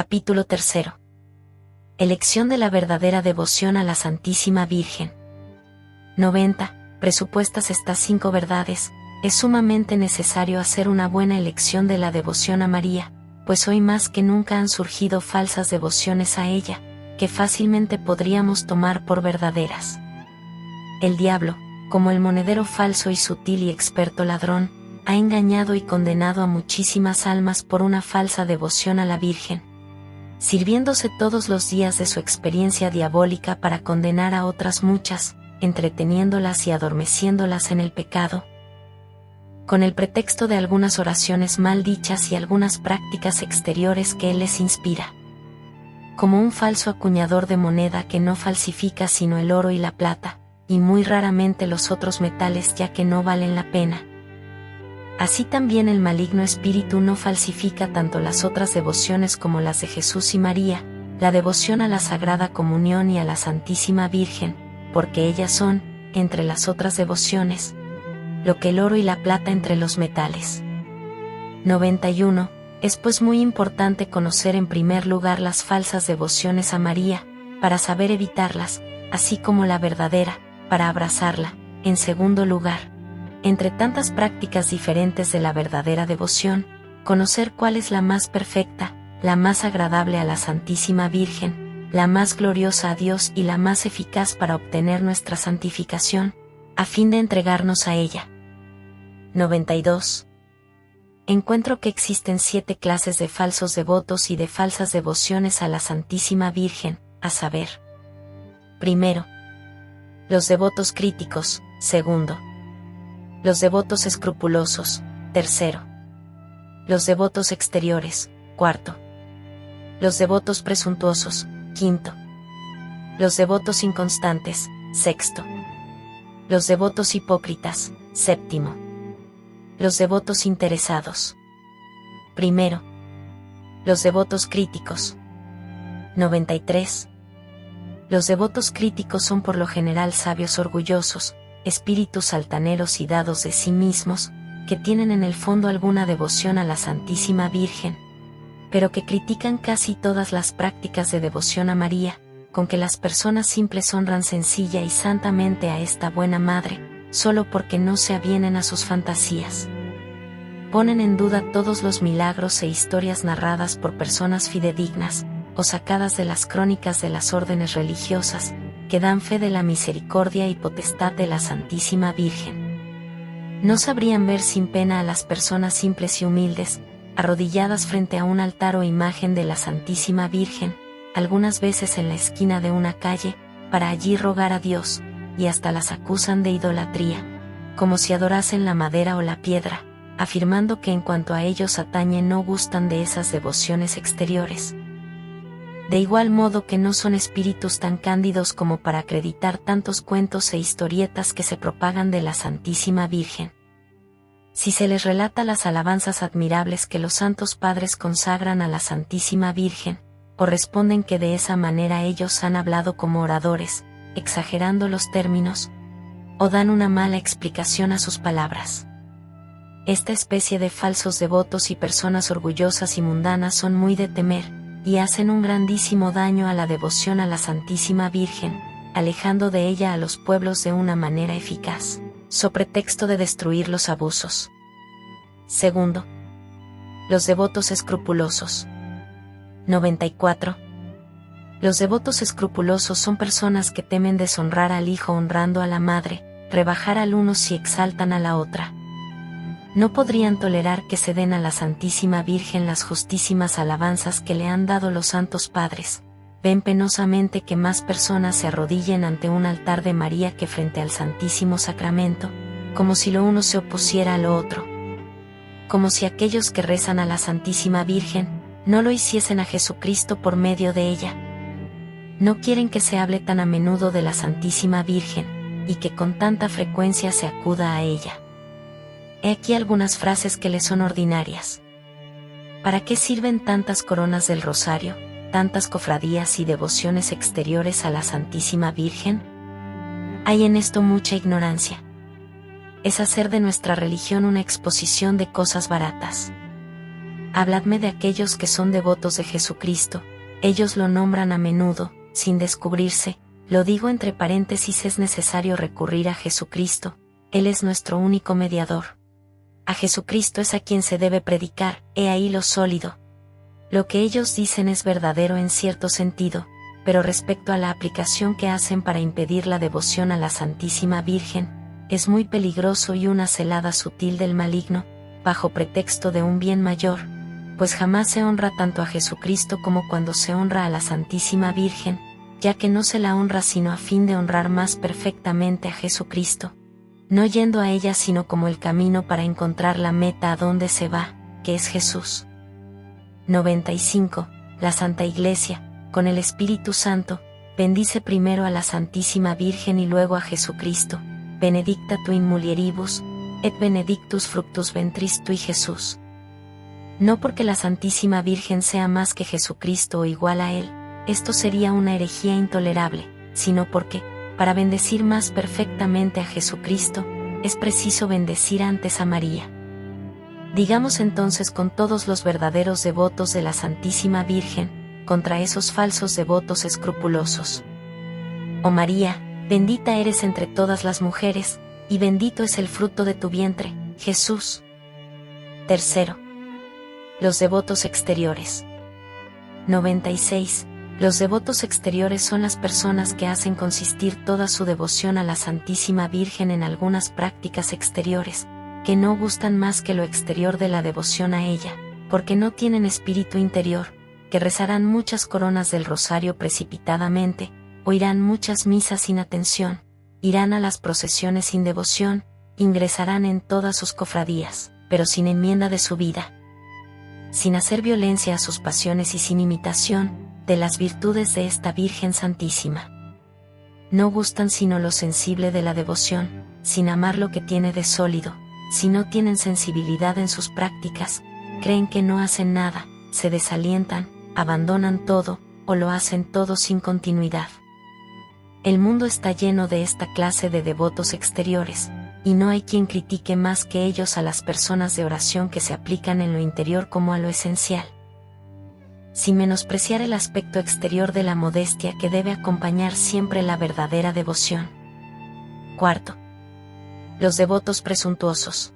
Capítulo 3. Elección de la verdadera devoción a la Santísima Virgen. 90. Presupuestas estas 5 verdades, es sumamente necesario hacer una buena elección de la devoción a María, pues hoy más que nunca han surgido falsas devociones a ella, que fácilmente podríamos tomar por verdaderas. El diablo, como el monedero falso y sutil y experto ladrón, ha engañado y condenado a muchísimas almas por una falsa devoción a la Virgen, sirviéndose todos los días de su experiencia diabólica para condenar a otras muchas, entreteniéndolas y adormeciéndolas en el pecado, con el pretexto de algunas oraciones mal dichas y algunas prácticas exteriores que él les inspira. Como un falso acuñador de moneda que no falsifica sino el oro y la plata, y muy raramente los otros metales ya que no valen la pena. Así también el maligno espíritu no falsifica tanto las otras devociones como las de Jesús y María, la devoción a la Sagrada Comunión y a la Santísima Virgen, porque ellas son, entre las otras devociones, lo que el oro y la plata entre los metales. 91. Es pues muy importante conocer en primer lugar las falsas devociones a María, para saber evitarlas, así como la verdadera, para abrazarla. En segundo lugar, entre tantas prácticas diferentes de la verdadera devoción, conocer cuál es la más perfecta, la más agradable a la Santísima Virgen, la más gloriosa a Dios y la más eficaz para obtener nuestra santificación, a fin de entregarnos a ella. 92. Encuentro que existen 7 clases de falsos devotos y de falsas devociones a la Santísima Virgen, a saber: primero, los devotos críticos; segundo, los devotos escrupulosos; tercero, los devotos exteriores; cuarto, los devotos presuntuosos; quinto, los devotos inconstantes; sexto, los devotos hipócritas; séptimo, los devotos interesados. Primero, los devotos críticos. 93. Los devotos críticos son por lo general sabios orgullosos, espíritus altaneros y dados de sí mismos, que tienen en el fondo alguna devoción a la Santísima Virgen, pero que critican casi todas las prácticas de devoción a María, con que las personas simples honran sencilla y santamente a esta buena madre, solo porque no se avienen a sus fantasías. Ponen en duda todos los milagros e historias narradas por personas fidedignas, o sacadas de las crónicas de las órdenes religiosas, que dan fe de la misericordia y potestad de la Santísima Virgen. No sabrían ver sin pena a las personas simples y humildes, arrodilladas frente a un altar o imagen de la Santísima Virgen, algunas veces en la esquina de una calle, para allí rogar a Dios, y hasta las acusan de idolatría, como si adorasen la madera o la piedra, afirmando que en cuanto a ellos atañe no gustan de esas devociones exteriores. De igual modo que no son espíritus tan cándidos como para acreditar tantos cuentos e historietas que se propagan de la Santísima Virgen. Si se les relata las alabanzas admirables que los santos padres consagran a la Santísima Virgen, o responden que de esa manera ellos han hablado como oradores, exagerando los términos, o dan una mala explicación a sus palabras. Esta especie de falsos devotos y personas orgullosas y mundanas son muy de temer, y hacen un grandísimo daño a la devoción a la Santísima Virgen, alejando de ella a los pueblos de una manera eficaz, so pretexto de destruir los abusos. Segundo, los devotos escrupulosos. 94. Los devotos escrupulosos son personas que temen deshonrar al hijo honrando a la madre, rebajar al uno si exaltan a la otra. No podrían tolerar que se den a la Santísima Virgen las justísimas alabanzas que le han dado los santos padres. Ven penosamente que más personas se arrodillen ante un altar de María que frente al Santísimo Sacramento, como si lo uno se opusiera a lo otro. Como si aquellos que rezan a la Santísima Virgen, no lo hiciesen a Jesucristo por medio de ella. No quieren que se hable tan a menudo de la Santísima Virgen, y que con tanta frecuencia se acuda a ella. He aquí algunas frases que le son ordinarias. ¿Para qué sirven tantas coronas del rosario, tantas cofradías y devociones exteriores a la Santísima Virgen? Hay en esto mucha ignorancia. Es hacer de nuestra religión una exposición de cosas baratas. Habladme de aquellos que son devotos de Jesucristo, ellos lo nombran a menudo, sin descubrirse, lo digo entre paréntesis, es necesario recurrir a Jesucristo, Él es nuestro único mediador. A Jesucristo es a quien se debe predicar, he ahí lo sólido. Lo que ellos dicen es verdadero en cierto sentido, pero respecto a la aplicación que hacen para impedir la devoción a la Santísima Virgen, es muy peligroso y una celada sutil del maligno, bajo pretexto de un bien mayor, pues jamás se honra tanto a Jesucristo como cuando se honra a la Santísima Virgen, ya que no se la honra sino a fin de honrar más perfectamente a Jesucristo, no yendo a ella sino como el camino para encontrar la meta a donde se va, que es Jesús. 95. La Santa Iglesia, con el Espíritu Santo, bendice primero a la Santísima Virgen y luego a Jesucristo, benedicta tu in mulieribus, et benedictus fructus ventris tui Jesús. No porque la Santísima Virgen sea más que Jesucristo o igual a Él, esto sería una herejía intolerable, sino porque, para bendecir más perfectamente a Jesucristo, es preciso bendecir antes a María. Digamos entonces con todos los verdaderos devotos de la Santísima Virgen, contra esos falsos devotos escrupulosos. Oh María, bendita eres entre todas las mujeres, y bendito es el fruto de tu vientre, Jesús. Tercero. Los devotos exteriores. 96. Los devotos exteriores son las personas que hacen consistir toda su devoción a la Santísima Virgen en algunas prácticas exteriores, que no gustan más que lo exterior de la devoción a ella, porque no tienen espíritu interior, que rezarán muchas coronas del rosario precipitadamente, oirán muchas misas sin atención, irán a las procesiones sin devoción, ingresarán en todas sus cofradías, pero sin enmienda de su vida, sin hacer violencia a sus pasiones y sin imitación de las virtudes de esta Virgen Santísima. No gustan sino lo sensible de la devoción, sin amar lo que tiene de sólido, si no tienen sensibilidad en sus prácticas, creen que no hacen nada, se desalientan, abandonan todo, o lo hacen todo sin continuidad. El mundo está lleno de esta clase de devotos exteriores, y no hay quien critique más que ellos a las personas de oración que se aplican en lo interior como a lo esencial, sin menospreciar el aspecto exterior de la modestia que debe acompañar siempre la verdadera devoción. Cuarto. Los devotos presuntuosos.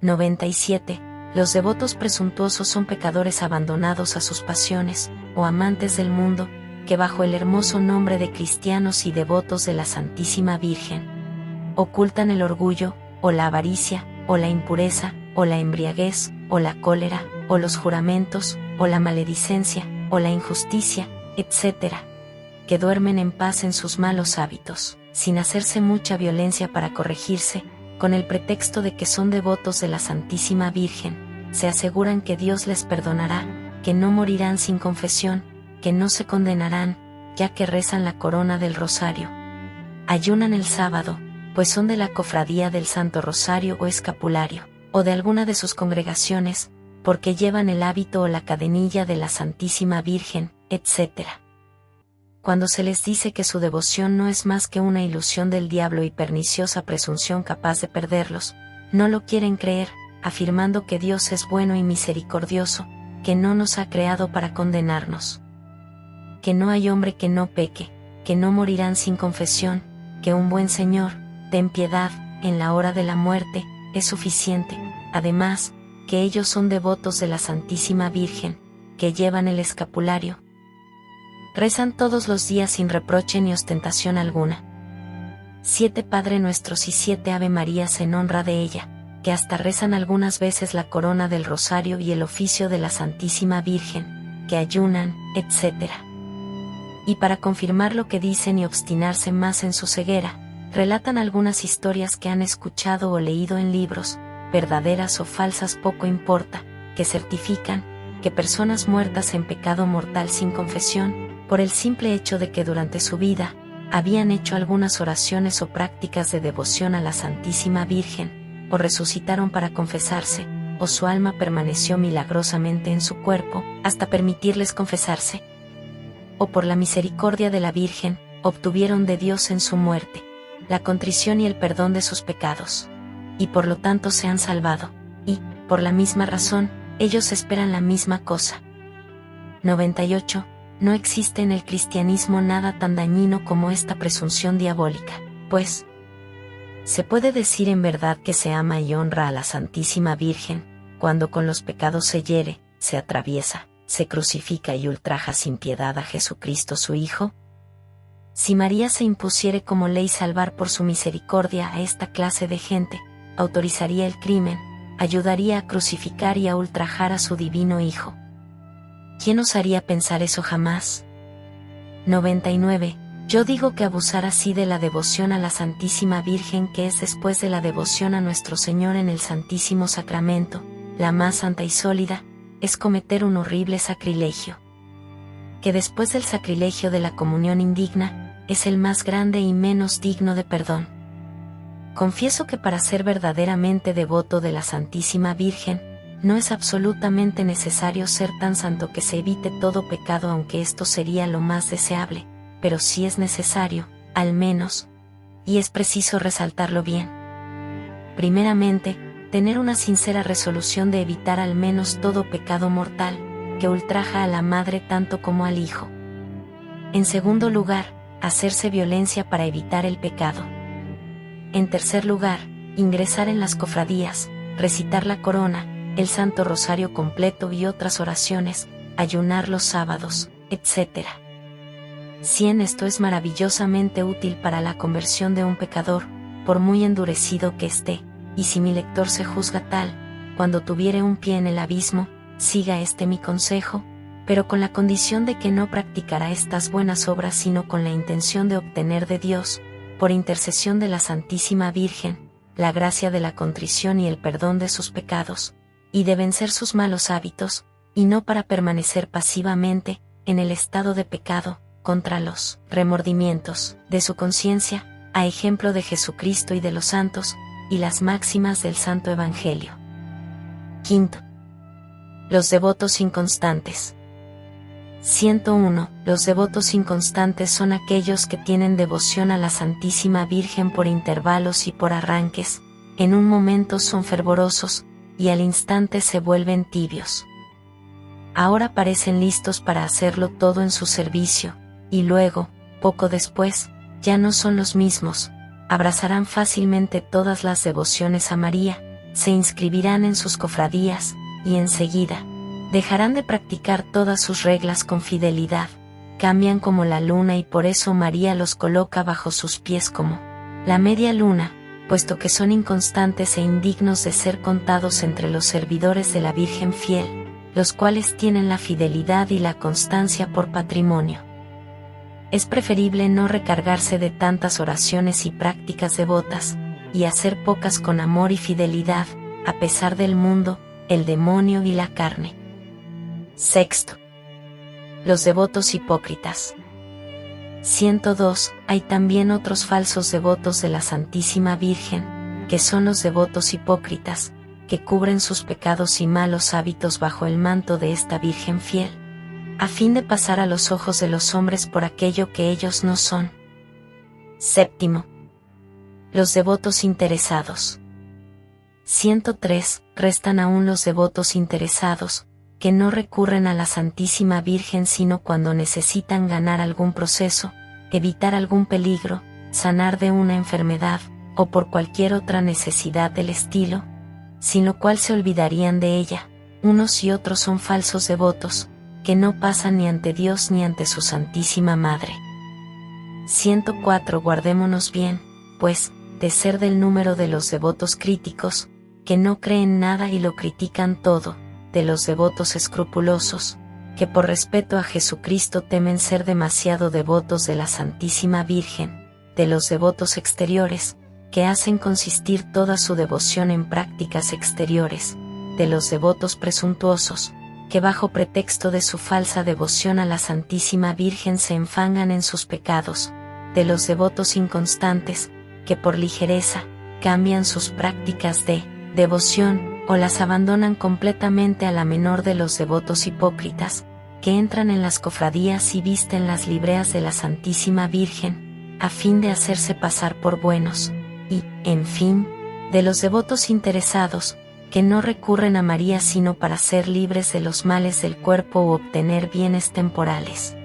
97. Los devotos presuntuosos son pecadores abandonados a sus pasiones, o amantes del mundo, que bajo el hermoso nombre de cristianos y devotos de la Santísima Virgen, ocultan el orgullo, o la avaricia, o la impureza, o la embriaguez, o la cólera, o los juramentos, o la maledicencia, o la injusticia, etc., que duermen en paz en sus malos hábitos, sin hacerse mucha violencia para corregirse, con el pretexto de que son devotos de la Santísima Virgen, se aseguran que Dios les perdonará, que no morirán sin confesión, que no se condenarán, ya que rezan la corona del rosario. Ayunan el sábado, pues son de la cofradía del Santo Rosario o Escapulario, o de alguna de sus congregaciones, porque llevan el hábito o la cadenilla de la Santísima Virgen, etc. Cuando se les dice que su devoción no es más que una ilusión del diablo y perniciosa presunción capaz de perderlos, no lo quieren creer, afirmando que Dios es bueno y misericordioso, que no nos ha creado para condenarnos, que no hay hombre que no peque, que no morirán sin confesión, que un buen Señor, ten piedad, en la hora de la muerte, es suficiente. Además, que ellos son devotos de la Santísima Virgen, que llevan el escapulario. Rezan todos los días sin reproche ni ostentación alguna. 7 Padre Nuestros y 7 Ave Marías en honra de ella, que hasta rezan algunas veces la corona del rosario y el oficio de la Santísima Virgen, que ayunan, etc. Y para confirmar lo que dicen y obstinarse más en su ceguera, relatan algunas historias que han escuchado o leído en libros, verdaderas o falsas poco importa, que certifican que personas muertas en pecado mortal sin confesión, por el simple hecho de que durante su vida, habían hecho algunas oraciones o prácticas de devoción a la Santísima Virgen, o resucitaron para confesarse, o su alma permaneció milagrosamente en su cuerpo, hasta permitirles confesarse, o por la misericordia de la Virgen, obtuvieron de Dios en su muerte la contrición y el perdón de sus pecados, y por lo tanto se han salvado, y, por la misma razón, ellos esperan la misma cosa. 98. No existe en el cristianismo nada tan dañino como esta presunción diabólica, pues se puede decir en verdad que se ama y honra a la Santísima Virgen, cuando con los pecados se hiere, se atraviesa, se crucifica y ultraja sin piedad a Jesucristo su Hijo. Si María se impusiere como ley salvar por su misericordia a esta clase de gente, autorizaría el crimen, ayudaría a crucificar y a ultrajar a su divino Hijo. ¿Quién osaría pensar eso jamás? 99. Yo digo que abusar así de la devoción a la Santísima Virgen, que es después de la devoción a nuestro Señor en el Santísimo Sacramento, la más santa y sólida, es cometer un horrible sacrilegio. Que después del sacrilegio de la comunión indigna, es el más grande y menos digno de perdón. Confieso que para ser verdaderamente devoto de la Santísima Virgen, no es absolutamente necesario ser tan santo que se evite todo pecado, aunque esto sería lo más deseable, pero sí es necesario, al menos, y es preciso resaltarlo bien. Primeramente, tener una sincera resolución de evitar al menos todo pecado mortal, que ultraja a la madre tanto como al hijo. En segundo lugar, hacerse violencia para evitar el pecado. En tercer lugar, ingresar en las cofradías, recitar la corona, el Santo Rosario completo y otras oraciones, ayunar los sábados, etc. Si en esto es maravillosamente útil para la conversión de un pecador, por muy endurecido que esté, y si mi lector se juzga tal, cuando tuviere un pie en el abismo, siga este mi consejo, pero con la condición de que no practicará estas buenas obras sino con la intención de obtener de Dios, por intercesión de la Santísima Virgen, la gracia de la contrición y el perdón de sus pecados, y de vencer sus malos hábitos, y no para permanecer pasivamente, en el estado de pecado, contra los remordimientos de su conciencia, a ejemplo de Jesucristo y de los santos, y las máximas del Santo Evangelio. Quinto. Los devotos inconstantes. 101. Los devotos inconstantes son aquellos que tienen devoción a la Santísima Virgen por intervalos y por arranques, en un momento son fervorosos, y al instante se vuelven tibios. Ahora parecen listos para hacerlo todo en su servicio, y luego, poco después, ya no son los mismos, abrazarán fácilmente todas las devociones a María, se inscribirán en sus cofradías, y enseguida, dejarán de practicar todas sus reglas con fidelidad, cambian como la luna y por eso María los coloca bajo sus pies como la media luna, puesto que son inconstantes e indignos de ser contados entre los servidores de la Virgen fiel, los cuales tienen la fidelidad y la constancia por patrimonio. Es preferible no recargarse de tantas oraciones y prácticas devotas, y hacer pocas con amor y fidelidad, a pesar del mundo, el demonio y la carne. Sexto. Los devotos hipócritas. 102. Hay también otros falsos devotos de la Santísima Virgen, que son los devotos hipócritas, que cubren sus pecados y malos hábitos bajo el manto de esta Virgen fiel, a fin de pasar a los ojos de los hombres por aquello que ellos no son. Séptimo. Los devotos interesados. 103. Restan aún los devotos interesados, que no recurren a la Santísima Virgen sino cuando necesitan ganar algún proceso, evitar algún peligro, sanar de una enfermedad, o por cualquier otra necesidad del estilo, sin lo cual se olvidarían de ella. Unos y otros son falsos devotos, que no pasan ni ante Dios ni ante su Santísima Madre. 104. Guardémonos bien, pues, de ser del número de los devotos críticos, que no creen nada y lo critican todo, de los devotos escrupulosos, que por respeto a Jesucristo temen ser demasiado devotos de la Santísima Virgen, de los devotos exteriores, que hacen consistir toda su devoción en prácticas exteriores, de los devotos presuntuosos, que bajo pretexto de su falsa devoción a la Santísima Virgen se enfangan en sus pecados, de los devotos inconstantes, que por ligereza, cambian sus prácticas de devoción, o las abandonan completamente a la menor de los devotos hipócritas, que entran en las cofradías y visten las libreas de la Santísima Virgen, a fin de hacerse pasar por buenos, y, en fin, de los devotos interesados, que no recurren a María sino para ser libres de los males del cuerpo u obtener bienes temporales.